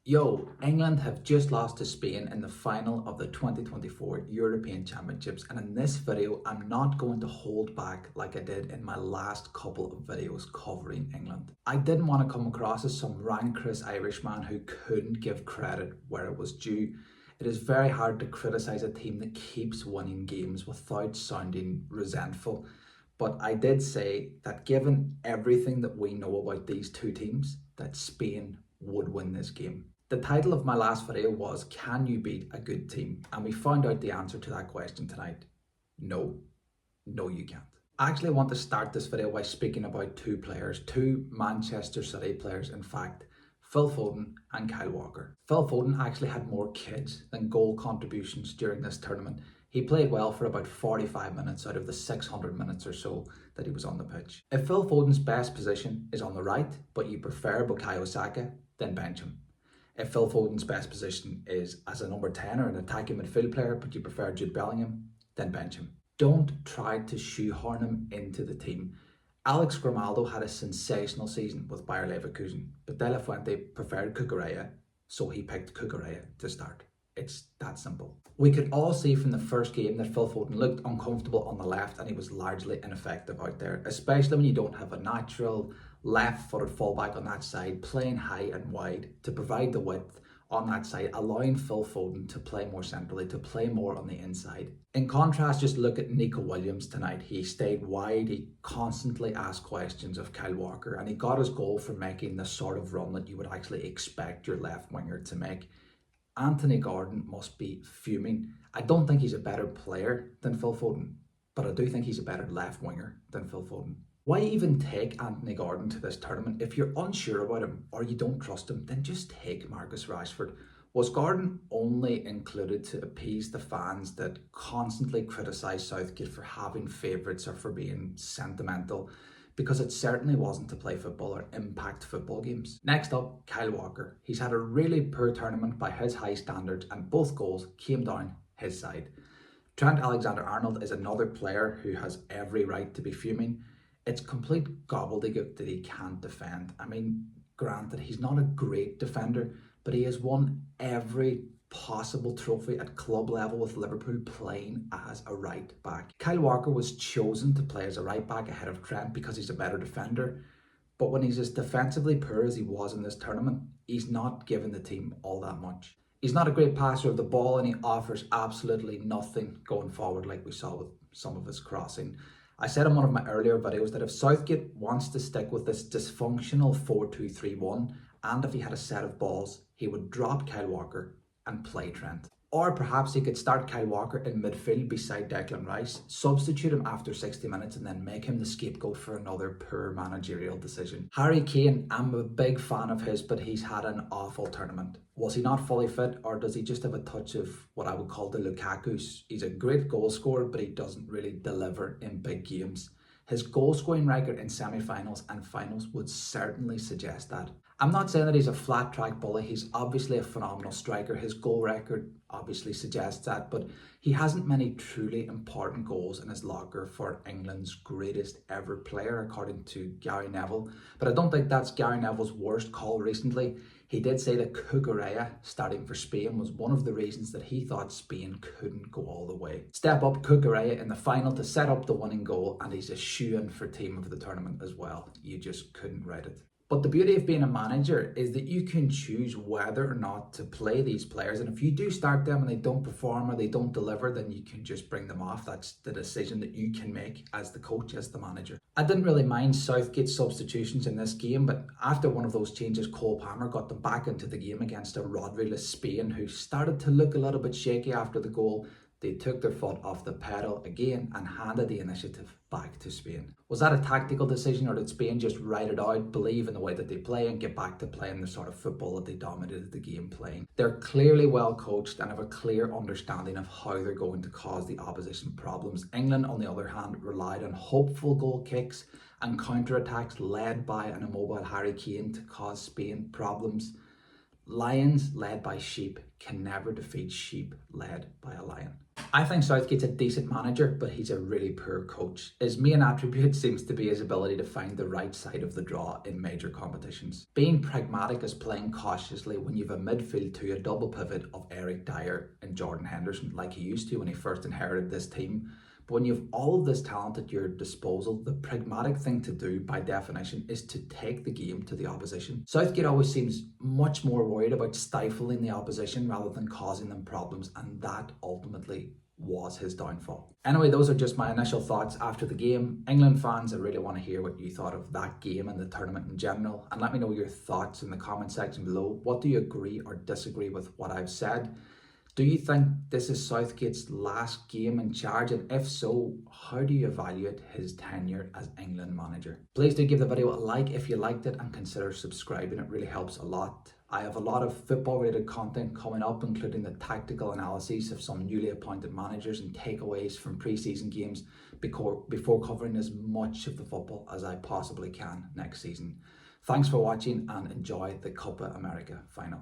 Yo, England have just lost to Spain in the final of the 2024 European Championships, and in this video I'm not going to hold back like I did in my last couple of videos covering England. I didn't want to come across as some rancorous Irishman who couldn't give credit where it was due. It is very hard to criticise a team that keeps winning games without sounding resentful, but I did say that given everything that we know about these two teams, that Spain would win this game. The title of my last video was, can you beat a good team? And we found out the answer to that question tonight. No, you can't. I actually want to start this video by speaking about two players, two Manchester City players in fact, Phil Foden and Kyle Walker. Phil Foden actually had more kids than goal contributions during this tournament. He played well for about 45 minutes out of the 600 minutes or so that he was on the pitch. If Phil Foden's best position is on the right, but you prefer Bukayo Saka, then bench him. If Phil Foden's best position is as a number 10 or an attacking midfield player, but you prefer Jude Bellingham, then bench him. Don't try to shoehorn him into the team. Alex Grimaldo had a sensational season with Bayer Leverkusen, but De La Fuente preferred CUCURELLA, so he picked CUCURELLA to start. It's that simple. We could all see from the first game that Phil Foden looked uncomfortable on the left and he was largely ineffective out there, especially when you don't have a natural left-footed fullback on that side playing high and wide to provide the width on that side, allowing Phil Foden to play more centrally, to play more on the inside. In contrast, just look at Nico Williams tonight. He stayed wide, he constantly asked questions of Kyle Walker, and he got his goal for making the sort of run that you would actually expect your left winger to make. Anthony Gordon must be fuming. I don't think he's a better player than Phil Foden, but I do think he's a better left winger than Phil Foden. Why even take Anthony Gordon to this tournament? If you're unsure about him or you don't trust him, then just take Marcus Rashford. Was Gordon only included to appease the fans that constantly criticise Southgate for having favourites or for being sentimental? Because it certainly wasn't to play football or impact football games. Next up, Kyle Walker. He's had a really poor tournament by his high standards and both goals came down his side. Trent Alexander-Arnold is another player who has every right to be fuming. It's complete gobbledygook that he can't defend. I mean, granted, he's not a great defender, but he has won every possible trophy at club level with Liverpool playing as a right back. Kyle Walker was chosen to play as a right back ahead of Trent because he's a better defender, but when he's as defensively poor as he was in this tournament, he's not given the team all that much. He's not a great passer of the ball and he offers absolutely nothing going forward like we saw with some of his crossing. I said in one of my earlier videos that if Southgate wants to stick with this dysfunctional 4-2-3-1 and if he had a set of balls, he would drop Kyle Walker and play Trent. Or perhaps he could start Kyle Walker in midfield beside Declan Rice, substitute him after 60 minutes and then make him the scapegoat for another poor managerial decision. Harry Kane, I'm a big fan of his, but he's had an awful tournament. Was he not fully fit or does he just have a touch of what I would call the Lukaku's? He's a great goal scorer, but he doesn't really deliver in big games. His goal scoring record in semi-finals and finals would certainly suggest that. I'm not saying that he's a flat track bully, he's obviously a phenomenal striker, his goal record obviously suggests that, but he hasn't many truly important goals in his locker for England's greatest ever player according to Gary Neville, but I don't think that's Gary Neville's worst call recently. He did say that CUCURELLA starting for Spain was one of the reasons that he thought Spain couldn't go all the way. Step up CUCURELLA in the final to set up the winning goal and he's a shoo-in for team of the tournament as well. You just couldn't write it. But the beauty of being a manager is that you can choose whether or not to play these players. And if you do start them and they don't perform or they don't deliver, then you can just bring them off. That's the decision that you can make as the coach, as the manager. I didn't really mind Southgate's substitutions in this game, but after one of those changes, Cole Palmer got them back into the game against a Rodri-less Spain who started to look a little bit shaky after the goal. They took their foot off the pedal again and handed the initiative back to Spain. Was that a tactical decision or did Spain just ride it out, believe in the way that they play and get back to playing the sort of football that they dominated the game playing? They're clearly well coached and have a clear understanding of how they're going to cause the opposition problems. England, on the other hand, relied on hopeful goal kicks and counter-attacks led by an immobile Harry Kane to cause Spain problems. Lions led by sheep can never defeat sheep led by a lion. I think Southgate's a decent manager, but he's a really poor coach. His main attribute seems to be his ability to find the right side of the draw in major competitions. Being pragmatic is playing cautiously when you've a midfield to a double pivot of Eric Dyer and Jordan Henderson, like he used to when he first inherited this team. But when you have all of this talent at your disposal, the pragmatic thing to do by definition is to take the game to the opposition. Southgate always seems much more worried about stifling the opposition rather than causing them problems, and that ultimately was his downfall. Anyway, those are just my initial thoughts after the game. England fans, I really want to hear what you thought of that game and the tournament in general, and let me know your thoughts in the comment section below. What do you agree or disagree with what I've said? Do you think this is Southgate's last game in charge? And if so, how do you evaluate his tenure as England manager? Please do give the video a like if you liked it and consider subscribing. It really helps a lot. I have a lot of football related content coming up, including the tactical analyses of some newly appointed managers and takeaways from pre-season games before covering as much of the football as I possibly can next season. Thanks for watching and enjoy the Copa America final.